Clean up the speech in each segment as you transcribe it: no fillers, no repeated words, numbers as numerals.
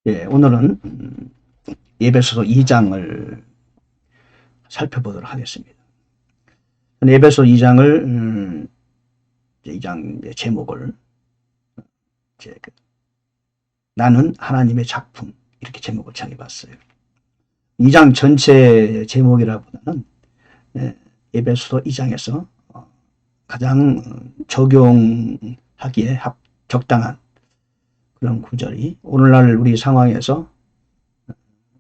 예, 오늘은 에베소서 2장을 살펴보도록 하겠습니다. 에베소 2장을 2장 제목을 나는 하나님의 작품 이렇게 제목을 정해봤어요. 2장 전체 제목이라보다는 에베소서 2장에서 가장 적용하기에 적당한 그런 구절이 오늘날 우리 상황에서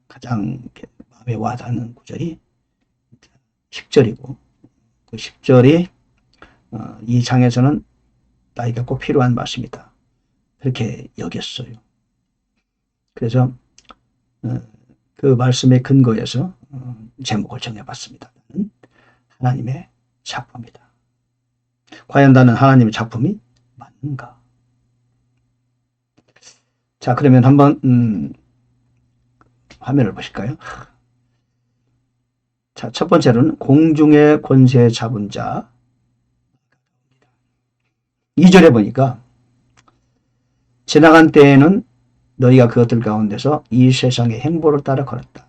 가장 마음에 와닿는 구절이 10절이고 그 10절이 이 장에서는 나에게 꼭 필요한 말씀이다. 그렇게 여겼어요. 그래서 그 말씀의 근거에서 제목을 정해봤습니다. 하나님의 작품이다. 과연 나는 하나님의 작품이 맞는가? 자, 그러면 한번 화면을 보실까요? 자, 첫 번째로는 공중의 권세 잡은 자. 2절에 보니까 지나간 때에는 너희가 그것들 가운데서 이 세상의 행보를 따라 걸었다.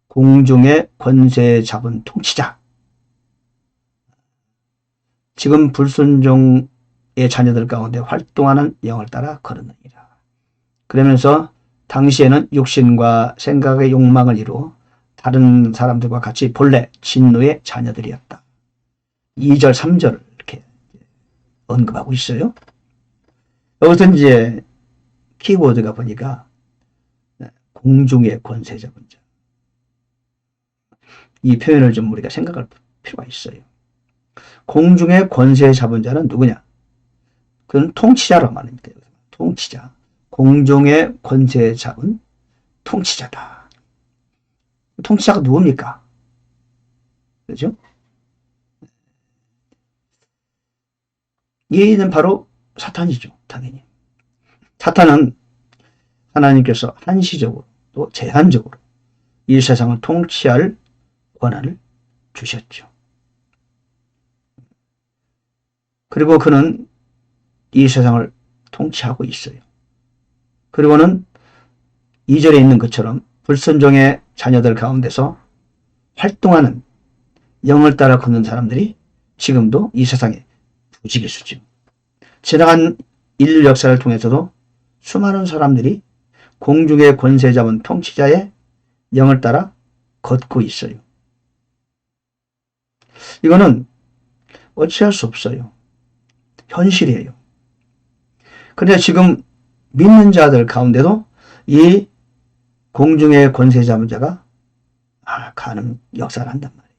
공중의 권세 잡은 통치자. 지금 불순종의 자녀들 가운데 활동하는 영을 따라 걸었느니라. 그러면서 당시에는 육신과 생각의 욕망을 이루어 다른 사람들과 같이 본래 진노의 자녀들이었다. 2절, 3절을 이렇게 언급하고 있어요. 여기서 이제 키워드가 보니까 공중의 권세 잡은 자. 이 표현을 좀 우리가 생각할 필요가 있어요. 공중의 권세 잡은 자는 누구냐? 그건 통치자라고 말합니다. 통치자. 공중의 권세 잡은 통치자다. 통치자가 누굽니까? 그렇죠? 얘는 바로 사탄이죠. 당연히. 사탄은 하나님께서 한시적으로 또 제한적으로 이 세상을 통치할 권한을 주셨죠. 그리고 그는 이 세상을 통치하고 있어요. 그리고는 2절에 있는 것처럼 불순종의 자녀들 가운데서 활동하는 영을 따라 걷는 사람들이 지금도 이 세상에 부지기수죠. 지나간 인류 역사를 통해서도 수많은 사람들이 공중의 권세 잡은 통치자의 영을 따라 걷고 있어요. 이거는 어찌할 수 없어요. 현실이에요. 그런데 지금 믿는 자들 가운데도 이 공중의 권세 잡은 자가 가는 역사를 한단 말이에요.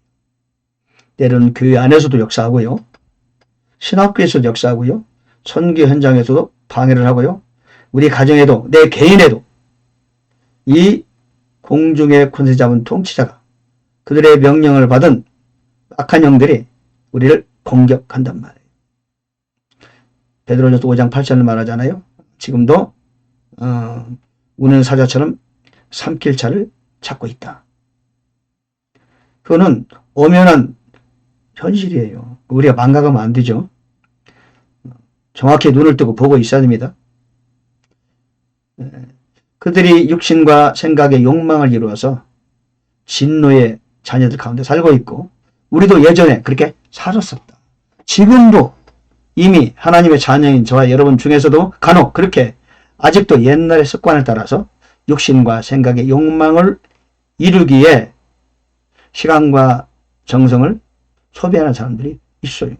때로는 교회 안에서도 역사하고요. 신학교에서도 역사하고요. 선교 현장에서도 방해를 하고요. 우리 가정에도 내 개인에도 이 공중의 권세 잡은 통치자가 그들의 명령을 받은 악한 영들이 우리를 공격한단 말이에요. 베드로전서 5장 8절을 말하잖아요. 지금도 우는 사자처럼 삼킬차를 찾고 있다. 그거는 엄연한 현실이에요. 우리가 망각하면 안 되죠. 정확히 눈을 뜨고 보고 있어야 됩니다. 그들이 육신과 생각의 욕망을 이루어서 진노의 자녀들 가운데 살고 있고 우리도 예전에 그렇게 살았었다. 지금도 이미 하나님의 자녀인 저와 여러분 중에서도 간혹 그렇게 아직도 옛날의 습관을 따라서 육신과 생각의 욕망을 이루기에 시간과 정성을 소비하는 사람들이 있어요.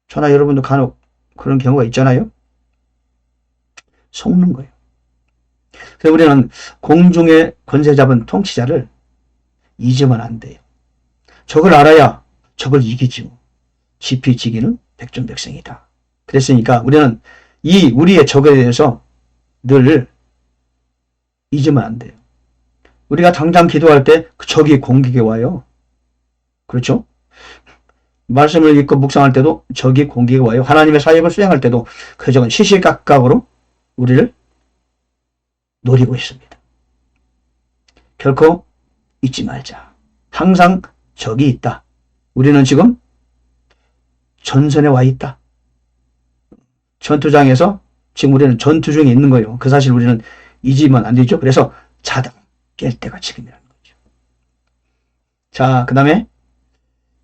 저나 여러분도 간혹 그런 경우가 있잖아요. 속는 거예요. 그래서 우리는 공중의 권세 잡은 통치자를 잊으면 안 돼요. 저걸 알아야 저걸 이기지. 지피지기는 백전백승이다. 그랬으니까 우리는 이 우리의 적에 대해서 늘 잊으면 안 돼요. 우리가 당장 기도할 때 그 적이 공격에 와요. 그렇죠? 말씀을 읽고 묵상할 때도 적이 공격에 와요. 하나님의 사역을 수행할 때도 그 적은 시시각각으로 우리를 노리고 있습니다. 결코 잊지 말자. 항상 적이 있다. 우리는 지금 전선에 와 있다. 전투장에서 지금 우리는 전투 중에 있는 거예요. 그 사실 우리는 잊으면 안 되죠. 그래서 자다 깰 때가 지금이라는 거죠. 자, 그 다음에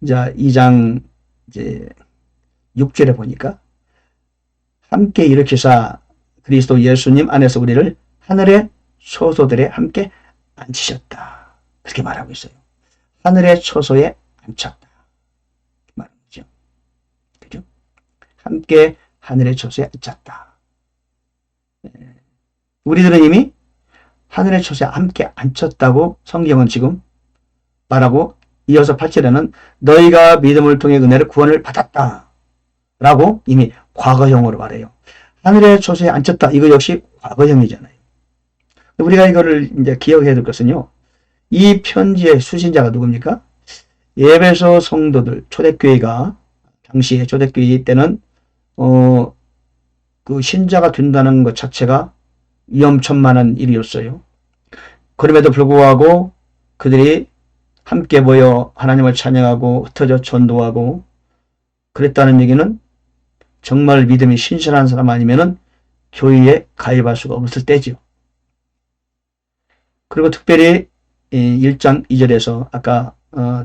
이제 2장 이제 6절에 보니까 함께 일으키사 그리스도 예수님 안에서 우리를 하늘의 초소들에 함께 앉히셨다. 그렇게 말하고 있어요. 하늘의 초소에 앉혔다. 말하는 거죠. 그죠? 함께 하늘의 초소에 앉혔다. 우리들은 이미 하늘의 초소에 함께 앉혔다고 성경은 지금 말하고 이어서 8절에는 너희가 믿음을 통해 은혜를 구원을 받았다. 라고 이미 과거형으로 말해요. 하늘의 초소에 앉혔다. 이거 역시 과거형이잖아요. 우리가 이거를 이제 기억해야 될 것은요. 이 편지의 수신자가 누굽니까? 에베소 성도들, 초대교회가, 당시에 초대교회 때는, 그 신자가 된다는 것 자체가 위험천만한 일이었어요. 그럼에도 불구하고 그들이 함께 모여 하나님을 찬양하고 흩어져 전도하고 그랬다는 얘기는 정말 믿음이 신실한 사람 아니면은 교회에 가입할 수가 없을 때죠. 그리고 특별히 1장 2절에서 아까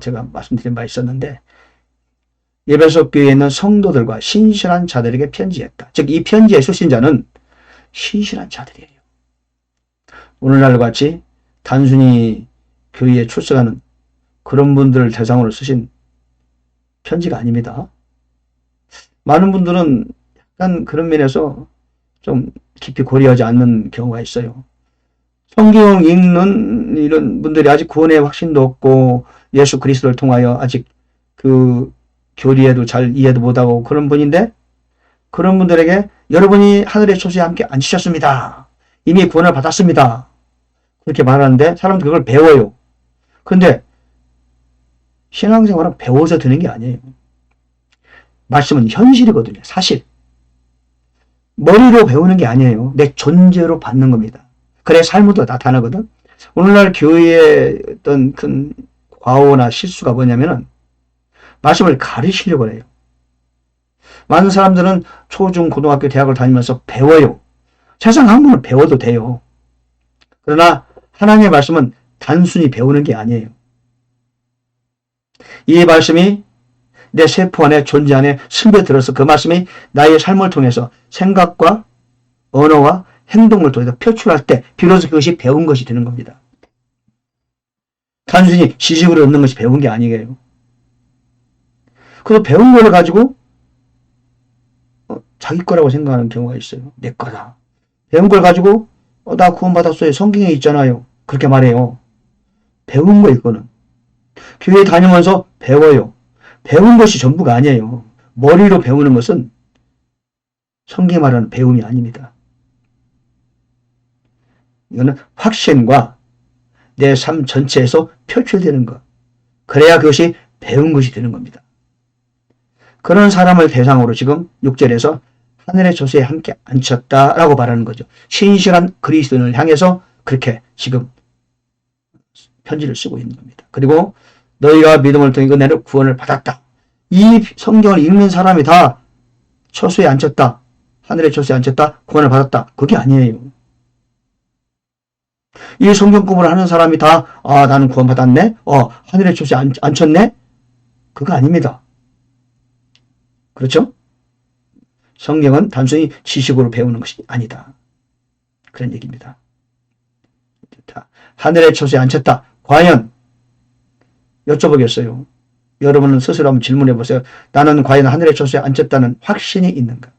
제가 말씀드린 바 있었는데 에베소 교회에 있는 성도들과 신실한 자들에게 편지했다. 즉 이 편지의 수신자는 신실한 자들이에요. 오늘날 같이 단순히 교회에 출석하는 그런 분들을 대상으로 쓰신 편지가 아닙니다. 많은 분들은 약간 그런 면에서 좀 깊이 고려하지 않는 경우가 있어요. 성경 읽는 이런 분들이 아직 구원의 확신도 없고 예수 그리스도를 통하여 아직 그 교리에도 잘 이해도 못하고 그런 분인데 그런 분들에게 여러분이 하늘의 초소에 함께 앉으셨습니다. 이미 구원을 받았습니다. 그렇게 말하는데 사람들이 그걸 배워요. 그런데 신앙생활은 배워서 되는 게 아니에요. 말씀은 현실이거든요. 사실. 머리로 배우는 게 아니에요. 내 존재로 받는 겁니다. 그래 삶으로 나타나거든. 오늘날 교회의 어떤 큰 과오나 실수가 뭐냐면은 말씀을 가르치려고 해요. 많은 사람들은 초중 고등학교 대학을 다니면서 배워요. 세상 학문을 배워도 돼요. 그러나 하나님의 말씀은 단순히 배우는 게 아니에요. 이 말씀이 내 세포 안에 존재 안에 스며들어서 그 말씀이 나의 삶을 통해서 생각과 언어와 행동을 통해서 표출할 때 비로소 그것이 배운 것이 되는 겁니다. 단순히 지식으로 얻는 것이 배운 게 아니에요. 그래서 배운 걸 가지고 자기 거라고 생각하는 경우가 있어요. 내 거다. 배운 걸 가지고 나 구원받았어요. 성경에 있잖아요. 그렇게 말해요. 배운 거 이거는. 교회 다니면서 배워요. 배운 것이 전부가 아니에요. 머리로 배우는 것은 성경이 말하는 배움이 아닙니다. 이거는 확신과 내 삶 전체에서 표출되는 것. 그래야 그것이 배운 것이 되는 겁니다. 그런 사람을 대상으로 지금 6절에서 하늘의 초소에 함께 앉혔다라고 말하는 거죠. 신실한 그리스도인을 향해서 그렇게 지금 편지를 쓰고 있는 겁니다. 그리고 너희가 믿음을 통해 은혜로 구원을 받았다. 이 성경을 읽는 사람이 다 초소에 앉혔다. 하늘의 초소에 앉혔다. 구원을 받았다. 그게 아니에요. 이 성경 공부를 하는 사람이 다 나는 구원 받았네. 하늘의 초소에 앉혔네. 그거 아닙니다. 그렇죠? 성경은 단순히 지식으로 배우는 것이 아니다. 그런 얘기입니다. 하늘의 초소에 앉혔다. 과연 여쭤보겠어요. 여러분은 스스로 한번 질문해 보세요. 나는 과연 하늘의 초소에 앉혔다는 확신이 있는가?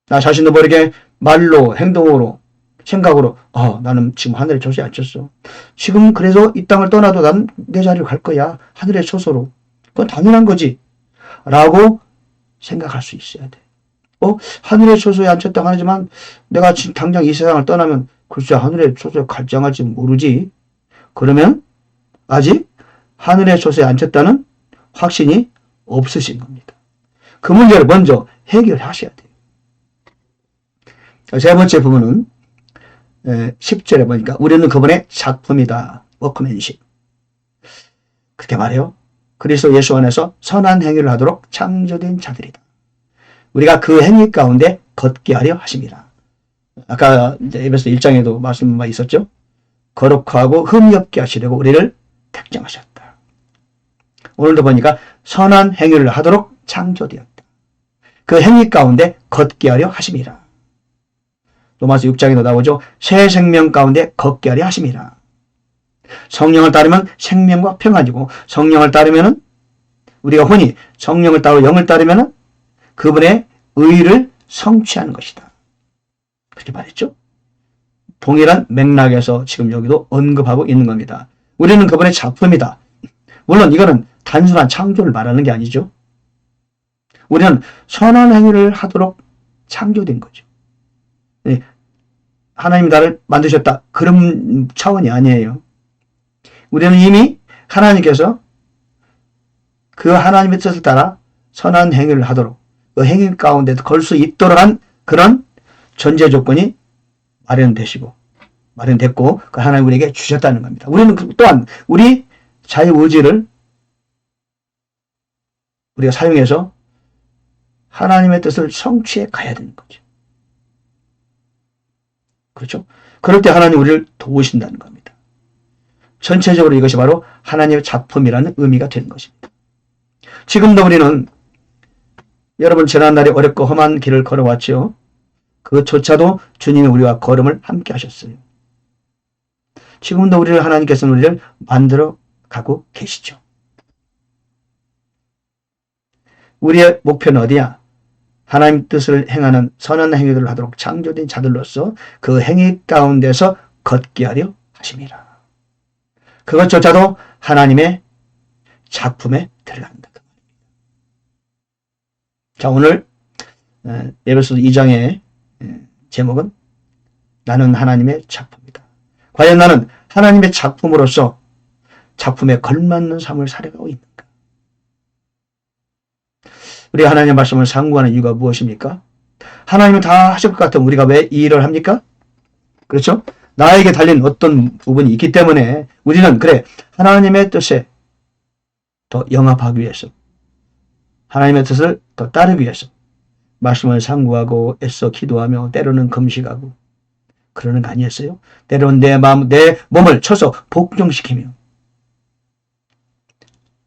나 자신도 모르게 말로, 행동으로, 생각으로 나는 지금 하늘의 초소에 앉혔어. 지금 그래서 이 땅을 떠나도 난 내 자리로 갈 거야. 하늘의 초소로. 그건 당연한 거지. 라고 생각할 수 있어야 돼. 하늘의 초소에 앉혔다고 하지만 내가 지금 당장 이 세상을 떠나면 글쎄 하늘의 초소에 갈지 안 갈지 모르지. 그러면 아직 하늘의 초소에 앉혔다는 확신이 없으신 겁니다. 그 문제를 먼저 해결하셔야 돼요. 세 번째 부분은 10절에 보니까 우리는 그분의 작품이다. 워크맨십. 그렇게 말해요. 그리스도 예수 안에서 선한 행위를 하도록 창조된 자들이다. 우리가 그 행위 가운데 걷게 하려 하심이라. 아까 에베소 1장에도 말씀이 있었죠. 거룩하고 흠이 없게 하시려고 우리를 택정하셨다. 오늘도 보니까 선한 행위를 하도록 창조되었다. 그 행위 가운데 걷게 하려 하심이라. 로마서 6장에도 나오죠. 새 생명 가운데 걷게 하려 하심이라. 성령을 따르면 생명과 평안이고, 성령을 따르면은 우리가 혼이 성령을 따르고 영을 따르면은 그분의 의를 성취하는 것이다. 그렇게 말했죠. 동일한 맥락에서 지금 여기도 언급하고 있는 겁니다. 우리는 그분의 작품이다. 물론 이거는 단순한 창조를 말하는 게 아니죠. 우리는 선한 행위를 하도록 창조된 거죠. 하나님 나를 만드셨다. 그런 차원이 아니에요. 우리는 이미 하나님께서 그 하나님의 뜻을 따라 선한 행위를 하도록, 그 행위 가운데 걸 수 있도록 한 그런 전제 조건이 마련됐고 그 하나님 우리에게 주셨다는 겁니다. 우리는 또한 우리 자유의지를 우리가 사용해서 하나님의 뜻을 성취해 가야 되는 거죠. 그렇죠? 그럴 때 하나님 우리를 도우신다는 겁니다. 전체적으로 이것이 바로 하나님의 작품이라는 의미가 되는 것입니다. 지금도 우리는 여러분 지난날에 어렵고 험한 길을 걸어왔죠. 그조차도 주님이 우리와 걸음을 함께 하셨어요. 지금도 하나님께서는 우리를 만들어 가고 계시죠. 우리의 목표는 어디야? 하나님 뜻을 행하는 선한 행위들을 하도록 창조된 자들로서 그 행위 가운데서 걷게 하려 하심이라. 그것조차도 하나님의 작품에 들어간다. 자, 오늘 에베소 2장의 제목은 나는 하나님의 작품이다. 과연 나는 하나님의 작품으로서 작품에 걸맞는 삶을 살아가고 있는가? 우리 하나님의 말씀을 상고하는 이유가 무엇입니까? 하나님은 다 하실 것 같으면 우리가 왜 이 일을 합니까? 그렇죠? 나에게 달린 어떤 부분이 있기 때문에 우리는 하나님의 뜻에 더 영합하기 위해서, 하나님의 뜻을 더 따르기 위해서 말씀을 상고하고 애써 기도하며 때로는 금식하고 그러는 거 아니었어요? 때로는 내 몸을 쳐서 복종시키며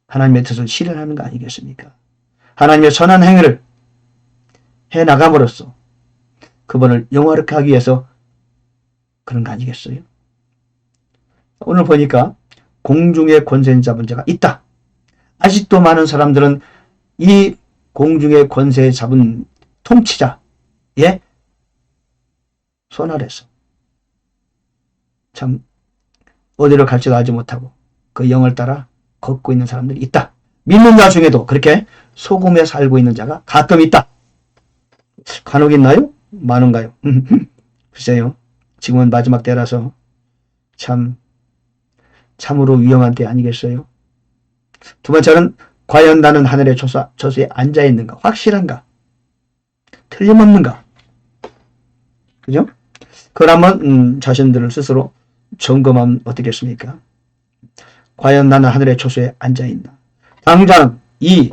하나님의 뜻을 실현하는 거 아니겠습니까? 하나님의 선한 행위를 해나감으로써 그분을 영화롭게 하기 위해서 그런 거 아니겠어요? 오늘 보니까 공중의 권세 잡은 자가 있다. 아직도 많은 사람들은 이 공중의 권세 잡은 통치자의 손 아래서 참 어디로 갈지도 알지 못하고 그 영을 따라 걷고 있는 사람들이 있다. 믿는 자 중에도 그렇게 속음에 살고 있는 자가 가끔 있다. 간혹 있나요? 많은가요? 글쎄요. 지금은 마지막 때라서 참으로 위험한 때 아니겠어요? 두 번째는 과연 나는 하늘의 저수에 앉아있는가? 확실한가? 틀림없는가? 그죠? 그걸 한번 자신들을 스스로 점검하면 어떻겠습니까? 과연 나는 하늘의 저수에 앉아있나? 당장 이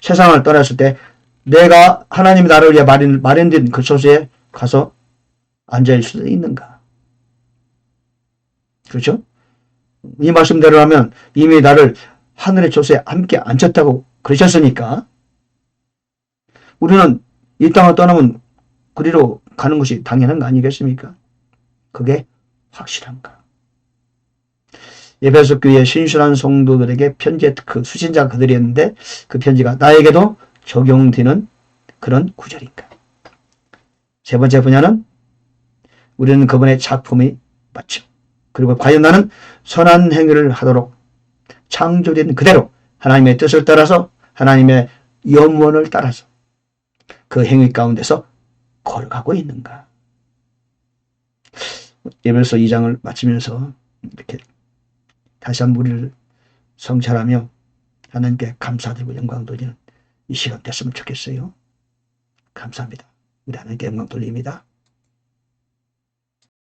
세상을 떠났을 때 내가 하나님이 나를 위해 마련된 그 저수에 가서 앉아있을 수 있는가? 그렇죠? 이 말씀대로 하면 이미 나를 하늘의 저수에 함께 앉혔다고 그러셨으니까 우리는 이 땅을 떠나면 그리로 가는 것이 당연한 거 아니겠습니까? 그게 확실한가? 에베소 교회의 신실한 성도들에게 편지의 그 수신자가 그들이었는데 그 편지가 나에게도 적용되는 그런 구절인가? 세 번째 분야는 우리는 그분의 작품이 맞죠. 그리고 과연 나는 선한 행위를 하도록 창조된 그대로 하나님의 뜻을 따라서 하나님의 염원을 따라서 그 행위 가운데서 걸어가고 있는가? 에베소 2장을 마치면서 이렇게 다시 한번 우리를 성찰하며 하나님께 감사드리고 영광 돌리는 이 시간 됐으면 좋겠어요. 감사합니다. 우리 하나님께 영광 돌립니다.